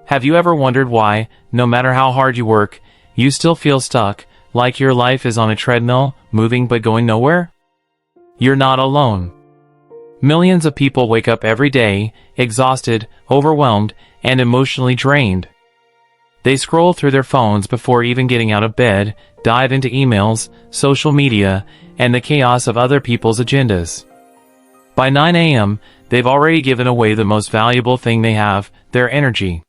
Have you ever wondered why, no matter how hard you work, you still feel stuck, like your life is on a treadmill, moving but going nowhere? You're not alone. Millions of people wake up every day, exhausted, overwhelmed, and emotionally drained. They scroll through their phones before even getting out of bed, dive into emails, social media, and the chaos of other people's agendas. By 9 a.m., they've already given away the most valuable thing they have, their energy.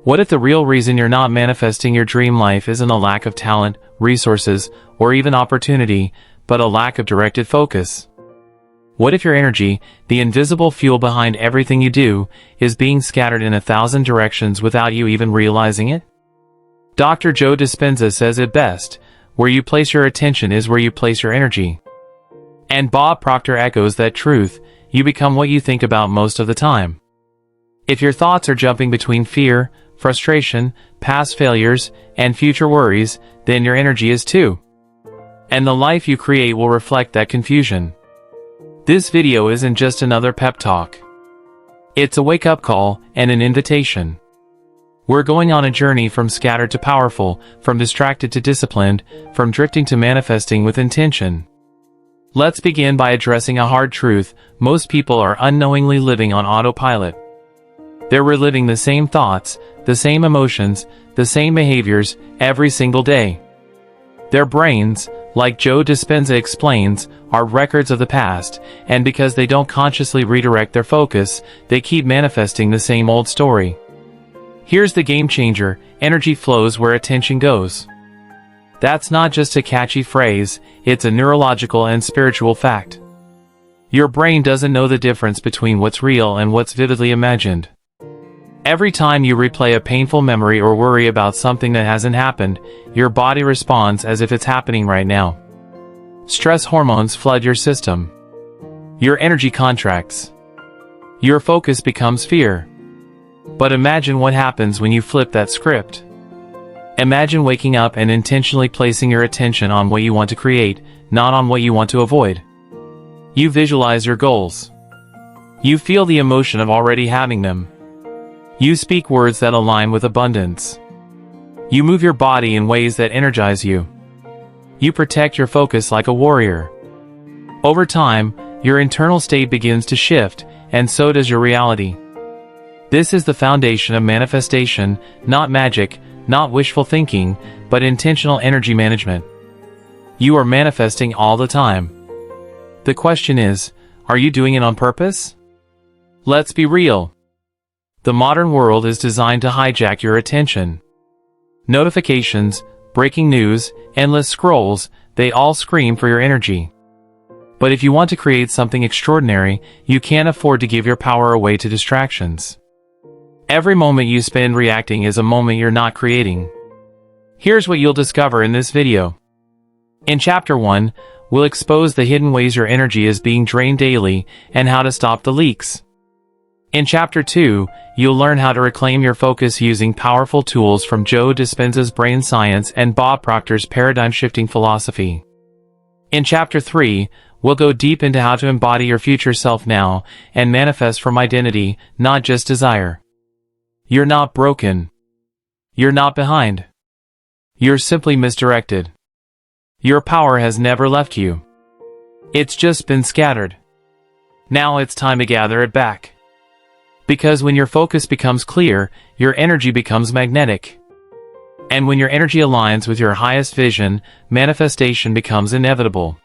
What if the real reason you're not manifesting your dream life isn't a lack of talent, resources, or even opportunity, but a lack of directed focus? What if your energy, the invisible fuel behind everything you do, is being scattered in 1,000 directions without you even realizing it? Dr. Joe Dispenza says it best, where you place your attention is where you place your energy. And Bob Proctor echoes that truth, you become what you think about most of the time. If your thoughts are jumping between fear, frustration, past failures, and future worries, then your energy is too. And the life you create will reflect that confusion. This video isn't just another pep talk. It's a wake-up call and an invitation. We're going on a journey from scattered to powerful, from distracted to disciplined, from drifting to manifesting with intention. Let's begin by addressing a hard truth: most people are unknowingly living on autopilot. They're reliving the same thoughts, the same emotions, the same behaviors, every single day. Their brains, like Joe Dispenza explains, are records of the past, and because they don't consciously redirect their focus, they keep manifesting the same old story. Here's the game changer: energy flows where attention goes. That's not just a catchy phrase, it's a neurological and spiritual fact. Your brain doesn't know the difference between what's real and what's vividly imagined. Every time you replay a painful memory or worry about something that hasn't happened, your body responds as if it's happening right now. Stress hormones flood your system. Your energy contracts. Your focus becomes fear. But imagine what happens when you flip that script. Imagine waking up and intentionally placing your attention on what you want to create, not on what you want to avoid. You visualize your goals. You feel the emotion of already having them. You speak words that align with abundance. You move your body in ways that energize you. You protect your focus like a warrior. Over time, your internal state begins to shift, and so does your reality. This is the foundation of manifestation, not magic, not wishful thinking, but intentional energy management. You are manifesting all the time. The question is, are you doing it on purpose? Let's be real. The modern world is designed to hijack your attention. Notifications, breaking news, endless scrolls, they all scream for your energy. But if you want to create something extraordinary, you can't afford to give your power away to distractions. Every moment you spend reacting is a moment you're not creating. Here's what you'll discover in this video. In Chapter 1, we'll expose the hidden ways your energy is being drained daily and how to stop the leaks. In Chapter 2, you'll learn how to reclaim your focus using powerful tools from Joe Dispenza's brain science and Bob Proctor's paradigm-shifting philosophy. In Chapter 3, we'll go deep into how to embody your future self now and manifest from identity, not just desire. You're not broken. You're not behind. You're simply misdirected. Your power has never left you. It's just been scattered. Now it's time to gather it back. Because when your focus becomes clear, your energy becomes magnetic. And when your energy aligns with your highest vision, manifestation becomes inevitable.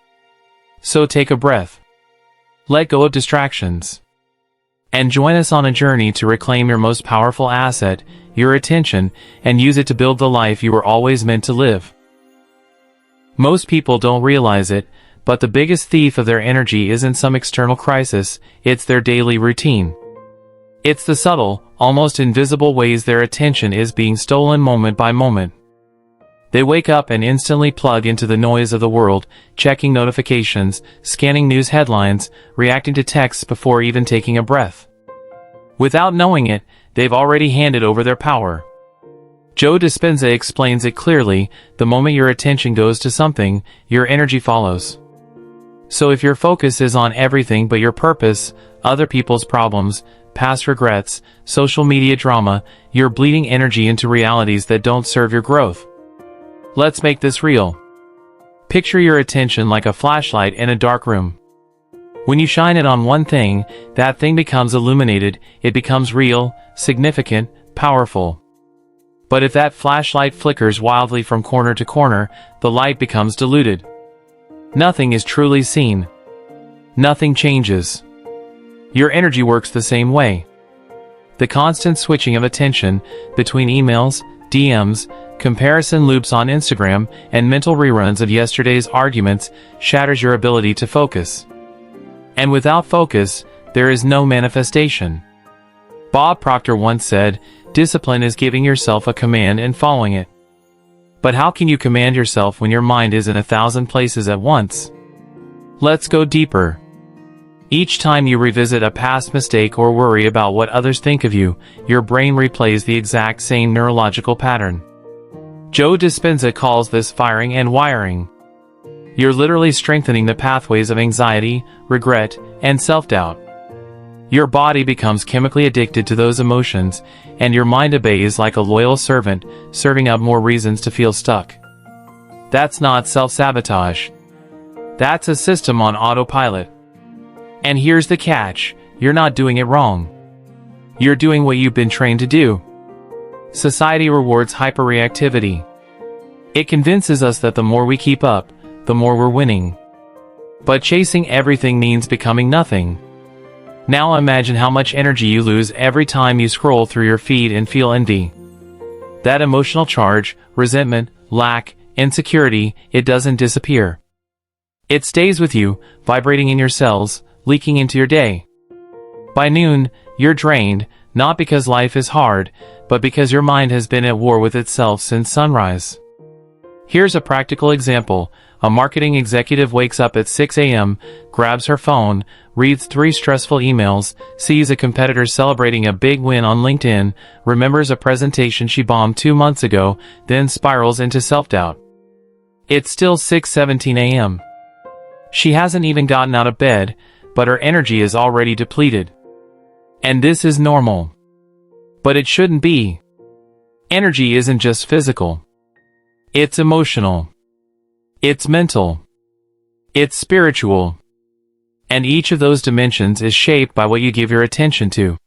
So take a breath. Let go of distractions. And join us on a journey to reclaim your most powerful asset, your attention, and use it to build the life you were always meant to live. Most people don't realize it, but the biggest thief of their energy isn't some external crisis, it's their daily routine. It's the subtle, almost invisible ways their attention is being stolen moment by moment. They wake up and instantly plug into the noise of the world, checking notifications, scanning news headlines, reacting to texts before even taking a breath. Without knowing it, they've already handed over their power. Joe Dispenza explains it clearly: the moment your attention goes to something, your energy follows. So if your focus is on everything but your purpose, other people's problems, past regrets, social media drama, you're bleeding energy into realities that don't serve your growth. Let's make this real. Picture your attention like a flashlight in a dark room. When you shine it on one thing, that thing becomes illuminated, it becomes real, significant, powerful. But if that flashlight flickers wildly from corner to corner, the light becomes diluted. Nothing is truly seen. Nothing changes. Your energy works the same way. The constant switching of attention between emails, DMs, comparison loops on Instagram, and mental reruns of yesterday's arguments shatters your ability to focus. And without focus, there is no manifestation. Bob Proctor once said, "Discipline is giving yourself a command and following it." But how can you command yourself when your mind is in 1,000 places at once? Let's go deeper. Each time you revisit a past mistake or worry about what others think of you, your brain replays the exact same neurological pattern. Joe Dispenza calls this firing and wiring. You're literally strengthening the pathways of anxiety, regret, and self-doubt. Your body becomes chemically addicted to those emotions, and your mind obeys like a loyal servant, serving up more reasons to feel stuck. That's not self-sabotage. That's a system on autopilot. And here's the catch, you're not doing it wrong. You're doing what you've been trained to do. Society rewards hyperreactivity. It convinces us that the more we keep up, the more we're winning. But chasing everything means becoming nothing. Now imagine how much energy you lose every time you scroll through your feed and feel envy. That emotional charge, resentment, lack, insecurity, it doesn't disappear. It stays with you, vibrating in your cells, leaking into your day. By noon, you're drained, not because life is hard, but because your mind has been at war with itself since sunrise. Here's a practical example. A marketing executive wakes up at 6 a.m., grabs her phone, reads 3 stressful emails, sees a competitor celebrating a big win on LinkedIn, remembers a presentation she bombed 2 months ago, then spirals into self-doubt. It's still 6:17 a.m. She hasn't even gotten out of bed, but her energy is already depleted. And this is normal. But it shouldn't be. Energy isn't just physical. It's emotional. It's mental. It's spiritual. And each of those dimensions is shaped by what you give your attention to.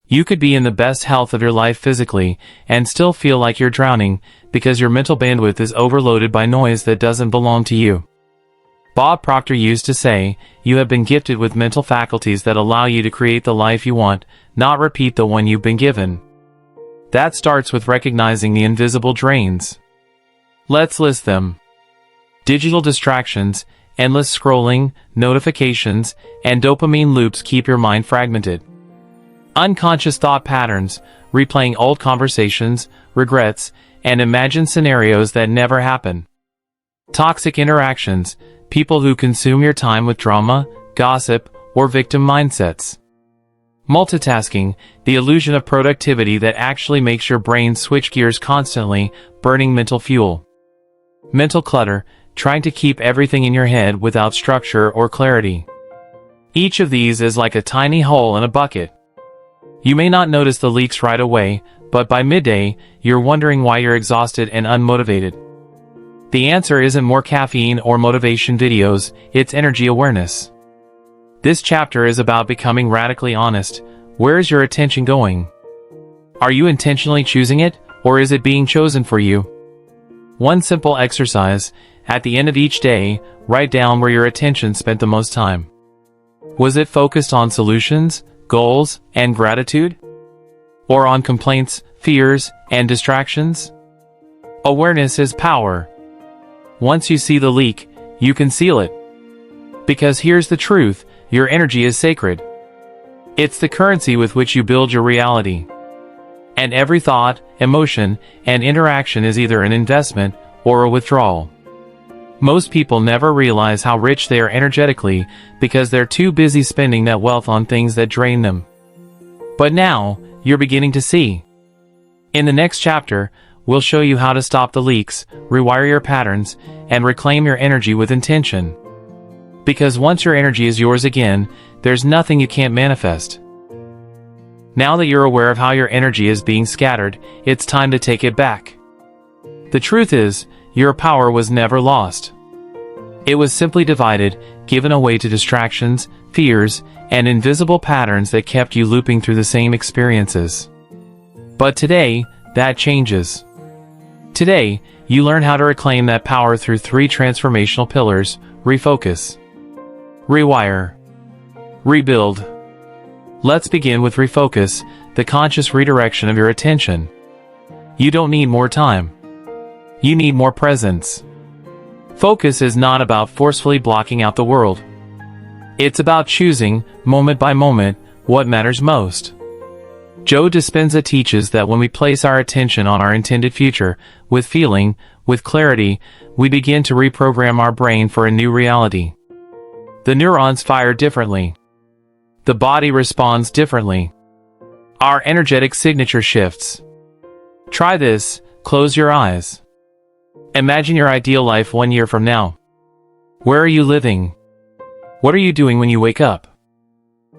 You could be in the best health of your life physically and still feel like you're drowning because your mental bandwidth is overloaded by noise that doesn't belong to you. Bob Proctor used to say, "You have been gifted with mental faculties that allow you to create the life you want, not repeat the one you've been given." That starts with recognizing the invisible drains. Let's list them. Digital distractions, endless scrolling, notifications, and dopamine loops keep your mind fragmented. Unconscious thought patterns, replaying old conversations, regrets, and imagined scenarios that never happen. Toxic interactions, people who consume your time with drama, gossip, or victim mindsets. Multitasking, the illusion of productivity that actually makes your brain switch gears constantly, burning mental fuel. Mental clutter, trying to keep everything in your head without structure or clarity. Each of these is like a tiny hole in a bucket. You may not notice the leaks right away, but by midday, you're wondering why you're exhausted and unmotivated. The answer isn't more caffeine or motivation videos, it's energy awareness. This chapter is about becoming radically honest. Where is your attention going? Are you intentionally choosing it, or is it being chosen for you? One simple exercise, at the end of each day, write down where your attention spent the most time. Was it focused on solutions, goals, and gratitude? Or on complaints, fears, and distractions? Awareness is power. Once you see the leak, you can seal it. Because here's the truth, your energy is sacred. It's the currency with which you build your reality. And every thought, emotion, and interaction is either an investment or a withdrawal. Most people never realize how rich they are energetically because they're too busy spending that wealth on things that drain them. But now, you're beginning to see. In the next chapter, we'll show you how to stop the leaks, rewire your patterns, and reclaim your energy with intention. Because once your energy is yours again, there's nothing you can't manifest. Now that you're aware of how your energy is being scattered, it's time to take it back. The truth is, your power was never lost. It was simply divided, given away to distractions, fears, and invisible patterns that kept you looping through the same experiences. But today, that changes. Today, you learn how to reclaim that power through 3 transformational pillars: refocus, rewire, rebuild. Let's begin with refocus, the conscious redirection of your attention. You don't need more time. You need more presence. Focus is not about forcefully blocking out the world. It's about choosing, moment by moment, what matters most. Joe Dispenza teaches that when we place our attention on our intended future, with feeling, with clarity, we begin to reprogram our brain for a new reality. The neurons fire differently. The body responds differently. Our energetic signature shifts. Try this, close your eyes. Imagine your ideal life 1 year from now. Where are you living? What are you doing when you wake up?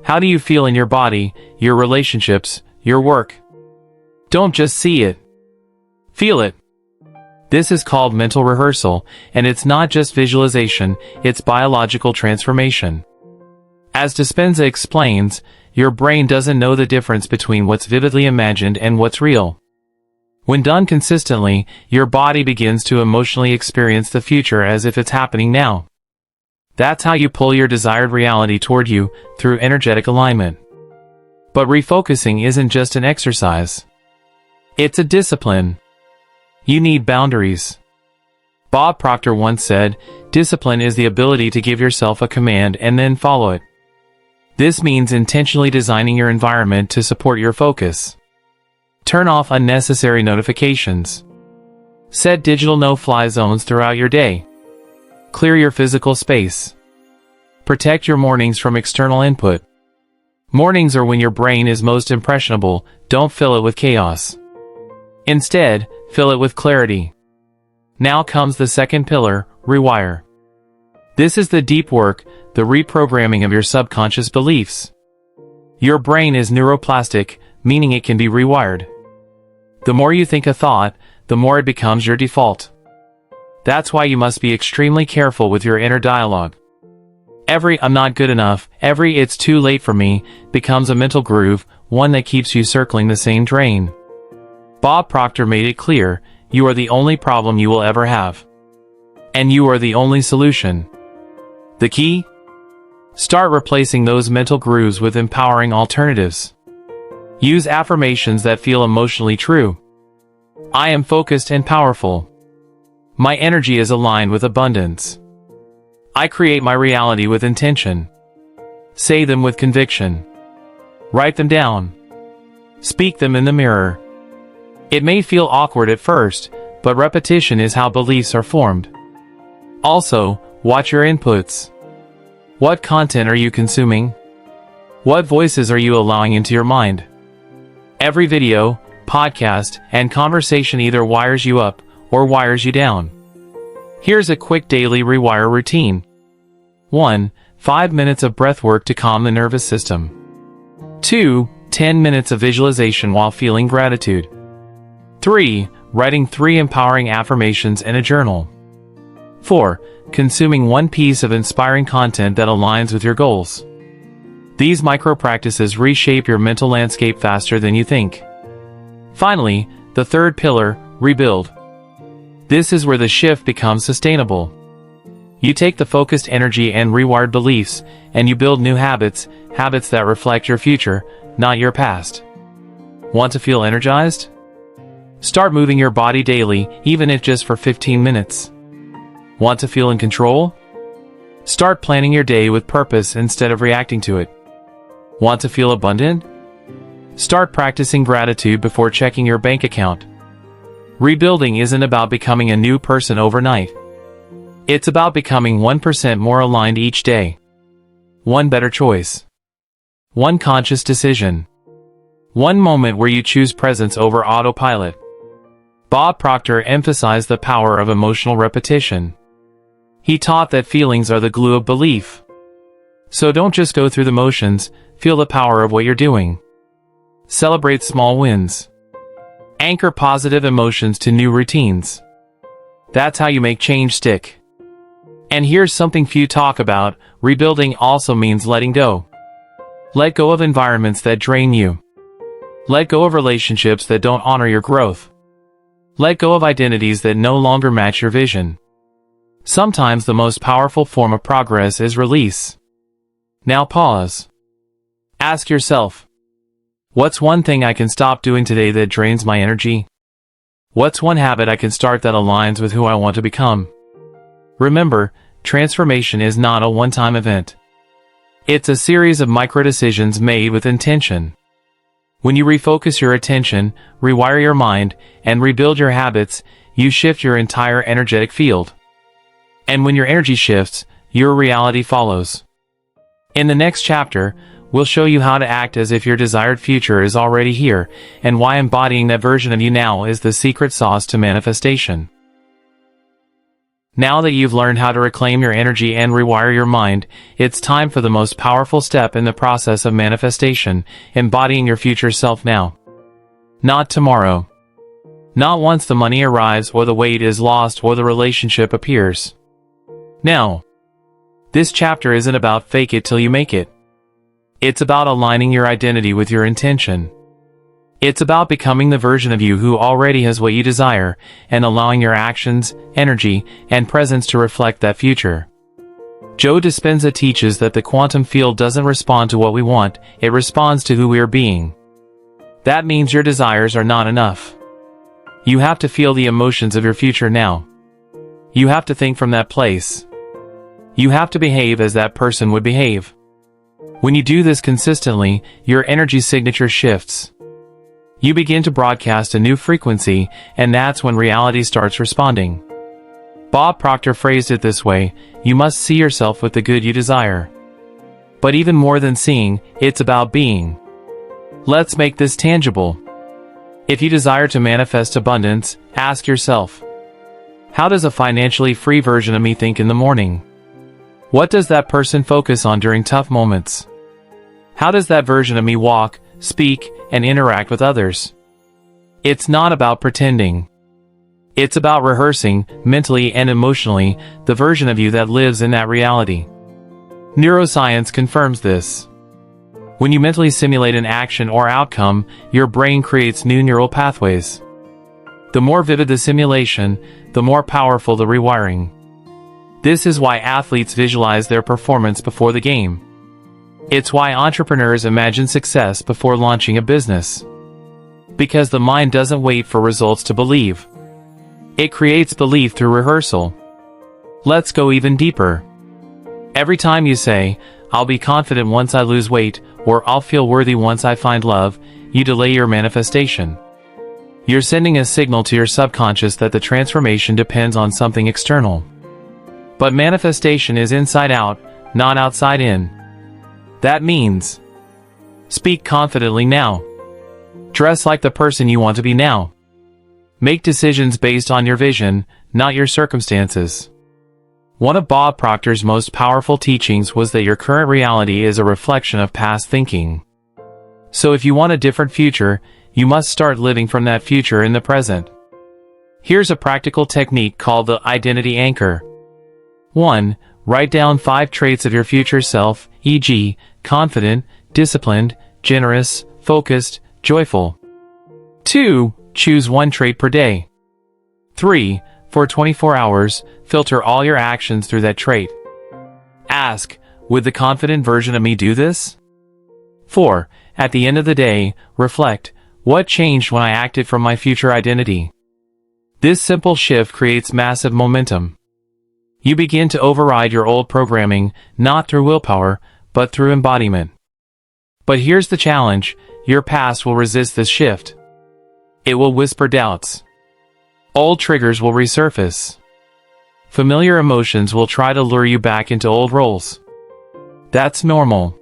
How do you feel in your body, your relationships, your work? Don't just see it. Feel it. This is called mental rehearsal, and it's not just visualization, it's biological transformation. As Dispenza explains, your brain doesn't know the difference between what's vividly imagined and what's real. When done consistently, your body begins to emotionally experience the future as if it's happening now. That's how you pull your desired reality toward you, through energetic alignment. But refocusing isn't just an exercise. It's a discipline. You need boundaries. Bob Proctor once said, "Discipline is the ability to give yourself a command and then follow it." This means intentionally designing your environment to support your focus. Turn off unnecessary notifications. Set digital no-fly zones throughout your day. Clear your physical space. Protect your mornings from external input. Mornings are when your brain is most impressionable. Don't fill it with chaos. Instead, fill it with clarity. Now comes the second pillar, rewire. This is the deep work, the reprogramming of your subconscious beliefs. Your brain is neuroplastic, meaning it can be rewired. The more you think a thought, the more it becomes your default. That's why you must be extremely careful with your inner dialogue. Every "I'm not good enough," every "it's too late for me," becomes a mental groove, one that keeps you circling the same drain. Bob Proctor made it clear, you are the only problem you will ever have. And you are the only solution. The key? Start replacing those mental grooves with empowering alternatives. Use affirmations that feel emotionally true. I am focused and powerful. My energy is aligned with abundance. I create my reality with intention. Say them with conviction. Write them down. Speak them in the mirror. It may feel awkward at first, but repetition is how beliefs are formed. Also, watch your inputs. What content are you consuming? What voices are you allowing into your mind? Every video, podcast, and conversation either wires you up or wires you down. Here's a quick daily rewire routine. 1. 5 minutes of breath work to calm the nervous system. 2. 10 minutes of visualization while feeling gratitude. 3. Writing 3 empowering affirmations in a journal. 4. Consuming 1 piece of inspiring content that aligns with your goals. These micro-practices reshape your mental landscape faster than you think. Finally, the third pillar, rebuild. This is where the shift becomes sustainable. You take the focused energy and rewired beliefs, and you build new habits, habits that reflect your future, not your past. Want to feel energized? Start moving your body daily, even if just for 15 minutes. Want to feel in control? Start planning your day with purpose instead of reacting to it. Want to feel abundant? Start practicing gratitude before checking your bank account. Rebuilding isn't about becoming a new person overnight. It's about becoming 1% more aligned each day. 1 better choice. 1 conscious decision. 1 moment where you choose presence over autopilot. Bob Proctor emphasized the power of emotional repetition. He taught that feelings are the glue of belief. So don't just go through the motions, feel the power of what you're doing. Celebrate small wins. Anchor positive emotions to new routines. That's how you make change stick. And here's something few talk about: rebuilding also means letting go. Let go of environments that drain you. Let go of relationships that don't honor your growth. Let go of identities that no longer match your vision. Sometimes the most powerful form of progress is release. Now pause. Ask yourself, what's one thing I can stop doing today that drains my energy? What's one habit I can start that aligns with who I want to become? Remember, transformation is not a one-time event. It's a series of micro-decisions made with intention. When you refocus your attention, rewire your mind, and rebuild your habits, you shift your entire energetic field. And when your energy shifts, your reality follows. In the next chapter, we'll show you how to act as if your desired future is already here, and why embodying that version of you now is the secret sauce to manifestation. Now that you've learned how to reclaim your energy and rewire your mind, it's time for the most powerful step in the process of manifestation: embodying your future self now. Not tomorrow. Not once the money arrives, or the weight is lost, or the relationship appears. Now. This chapter isn't about fake it till you make it. It's about aligning your identity with your intention. It's about becoming the version of you who already has what you desire, and allowing your actions, energy, and presence to reflect that future. Joe Dispenza teaches that the quantum field doesn't respond to what we want, it responds to who we are being. That means your desires are not enough. You have to feel the emotions of your future now. You have to think from that place. You have to behave as that person would behave. When you do this consistently, your energy signature shifts. You begin to broadcast a new frequency, and that's when reality starts responding. Bob Proctor phrased it this way: you must see yourself with the good you desire. But even more than seeing, it's about being. Let's make this tangible. If you desire to manifest abundance, ask yourself, how does a financially free version of me think in the morning? What does that person focus on during tough moments? How does that version of me walk, speak, and interact with others? It's not about pretending. It's about rehearsing, mentally and emotionally, the version of you that lives in that reality. Neuroscience confirms this. When you mentally simulate an action or outcome, your brain creates new neural pathways. The more vivid the simulation, the more powerful the rewiring. This is why athletes visualize their performance before the game. It's why entrepreneurs imagine success before launching a business. Because the mind doesn't wait for results to believe. It creates belief through rehearsal. Let's go even deeper. Every time you say, I'll be confident once I lose weight, or I'll feel worthy once I find love, you delay your manifestation. You're sending a signal to your subconscious that the transformation depends on something external. But manifestation is inside out, not outside in. That means, speak confidently now. Dress like the person you want to be now. Make decisions based on your vision, not your circumstances. One of Bob Proctor's most powerful teachings was that your current reality is a reflection of past thinking. So if you want a different future, you must start living from that future in the present. Here's a practical technique called the identity anchor. 1. Write down 5 traits of your future self, e.g., confident, disciplined, generous, focused, joyful. 2. Choose 1 trait per day. 3. For 24 hours, filter all your actions through that trait. Ask, would the confident version of me do this? 4. At the end of the day, reflect, what changed when I acted from my future identity? This simple shift creates massive momentum. You begin to override your old programming, not through willpower, but through embodiment. But here's the challenge: your past will resist this shift. It will whisper doubts. Old triggers will resurface. Familiar emotions will try to lure you back into old roles. That's normal.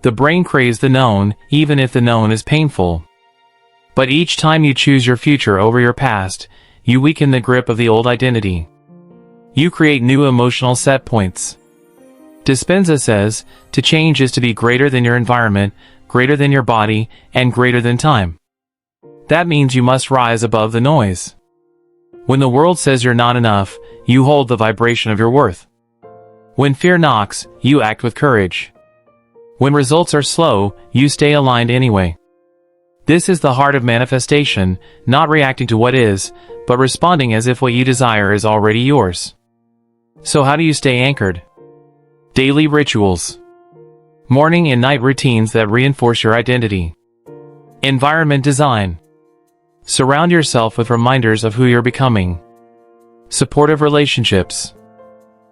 The brain craves the known, even if the known is painful. But each time you choose your future over your past, you weaken the grip of the old identity. You create new emotional set points. Dispenza says, to change is to be greater than your environment, greater than your body, and greater than time. That means you must rise above the noise. When the world says you're not enough, you hold the vibration of your worth. When fear knocks, you act with courage. When results are slow, you stay aligned anyway. This is the heart of manifestation, not reacting to what is, but responding as if what you desire is already yours. So how do you stay anchored? Daily rituals. Morning and night routines that reinforce your identity. Environment design. Surround yourself with reminders of who you're becoming. Supportive relationships.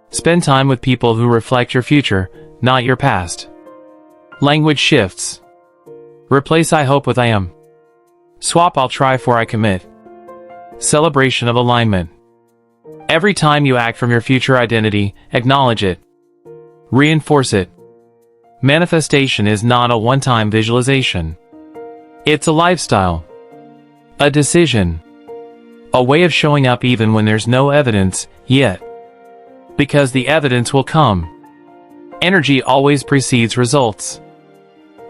Spend time with people who reflect your future, not your past. Language shifts. Replace I hope with I am. Swap I'll try for I commit. Celebration of alignment. Every time you act from your future identity, acknowledge it. Reinforce it. Manifestation is not a one-time visualization. It's a lifestyle. A decision. A way of showing up even when there's no evidence yet. Because the evidence will come. Energy always precedes results.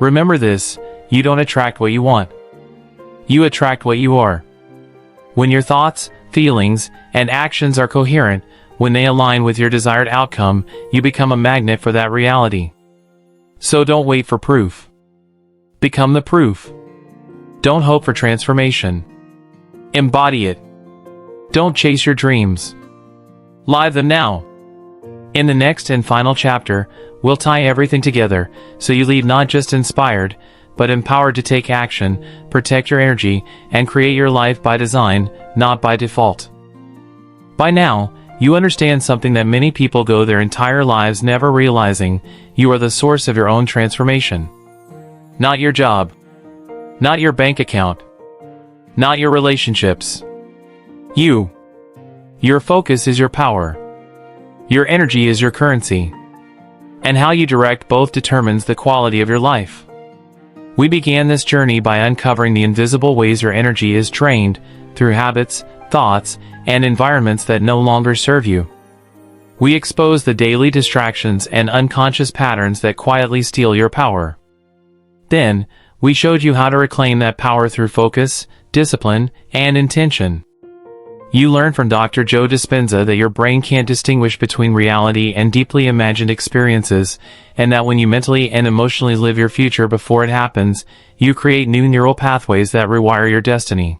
Remember this, you don't attract what you want. You attract what you are. When your thoughts, feelings, and actions are coherent, when they align with your desired outcome, you become a magnet for that reality. So don't wait for proof. Become the proof. Don't hope for transformation. Embody it. Don't chase your dreams. Live them now. In the next and final chapter, we'll tie everything together, so you leave not just inspired, but empowered to take action, protect your energy, and create your life by design, not by default. By now, you understand something that many people go their entire lives never realizing: you are the source of your own transformation. Not your job. Not your bank account. Not your relationships. You. Your focus is your power. Your energy is your currency. And how you direct both determines the quality of your life. We began this journey by uncovering the invisible ways your energy is drained through habits, thoughts, and environments that no longer serve you. We expose the daily distractions and unconscious patterns that quietly steal your power. Then, we showed you how to reclaim that power through focus, discipline, and intention. You learned from Dr. Joe Dispenza that your brain can't distinguish between reality and deeply imagined experiences, and that when you mentally and emotionally live your future before it happens, you create new neural pathways that rewire your destiny.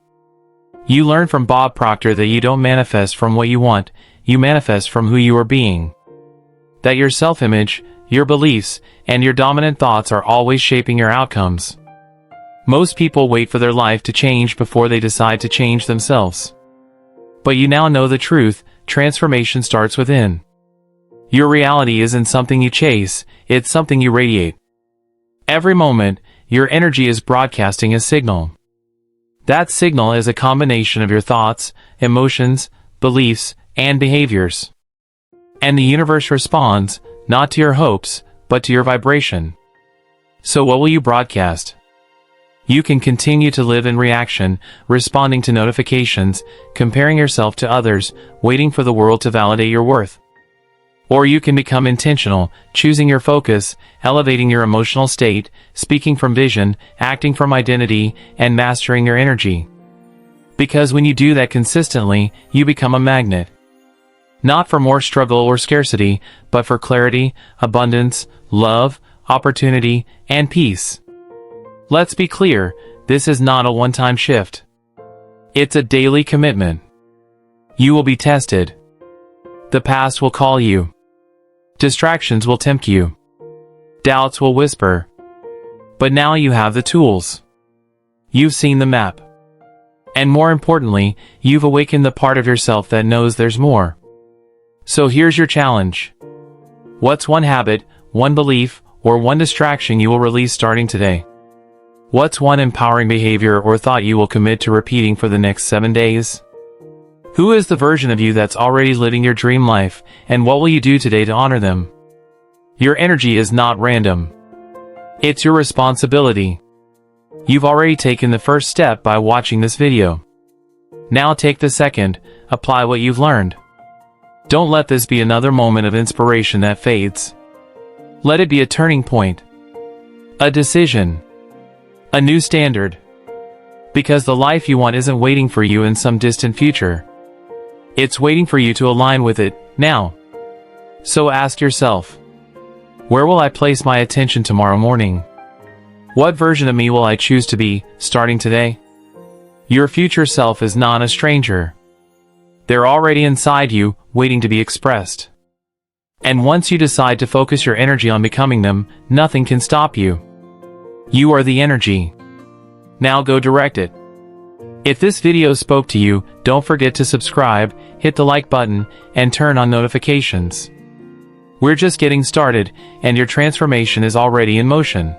You learned from Bob Proctor that you don't manifest from what you want, you manifest from who you are being. That your self-image, your beliefs, and your dominant thoughts are always shaping your outcomes. Most people wait for their life to change before they decide to change themselves. But you now know the truth: transformation starts within. Your reality isn't something you chase, it's something you radiate. Every moment, your energy is broadcasting a signal. That signal is a combination of your thoughts, emotions, beliefs, and behaviors. And the universe responds, not to your hopes, but to your vibration. So what will you broadcast? You can continue to live in reaction, responding to notifications, comparing yourself to others, waiting for the world to validate your worth. Or you can become intentional, choosing your focus, elevating your emotional state, speaking from vision, acting from identity, and mastering your energy. Because when you do that consistently, you become a magnet. Not for more struggle or scarcity, but for clarity, abundance, love, opportunity, and peace. Let's be clear, this is not a one-time shift. It's a daily commitment. You will be tested. The past will call you. Distractions will tempt you. Doubts will whisper. But now you have the tools. You've seen the map. And more importantly, you've awakened the part of yourself that knows there's more. So here's your challenge. What's one habit, one belief, or one distraction you will release starting today? What's one empowering behavior or thought you will commit to repeating for the next 7 days? Who is the version of you that's already living your dream life, and what will you do today to honor them? Your energy is not random. It's your responsibility. You've already taken the first step by watching this video. Now take the second, apply what you've learned. Don't let this be another moment of inspiration that fades. Let it be a turning point. A decision. A new standard. Because the life you want isn't waiting for you in some distant future. It's waiting for you to align with it, now. So ask yourself, where will I place my attention tomorrow morning? What version of me will I choose to be, starting today? Your future self is not a stranger. They're already inside you, waiting to be expressed. And once you decide to focus your energy on becoming them, nothing can stop you. You are the energy. Now go direct it. If this video spoke to you, don't forget to subscribe, hit the like button, and turn on notifications. We're just getting started, and your transformation is already in motion.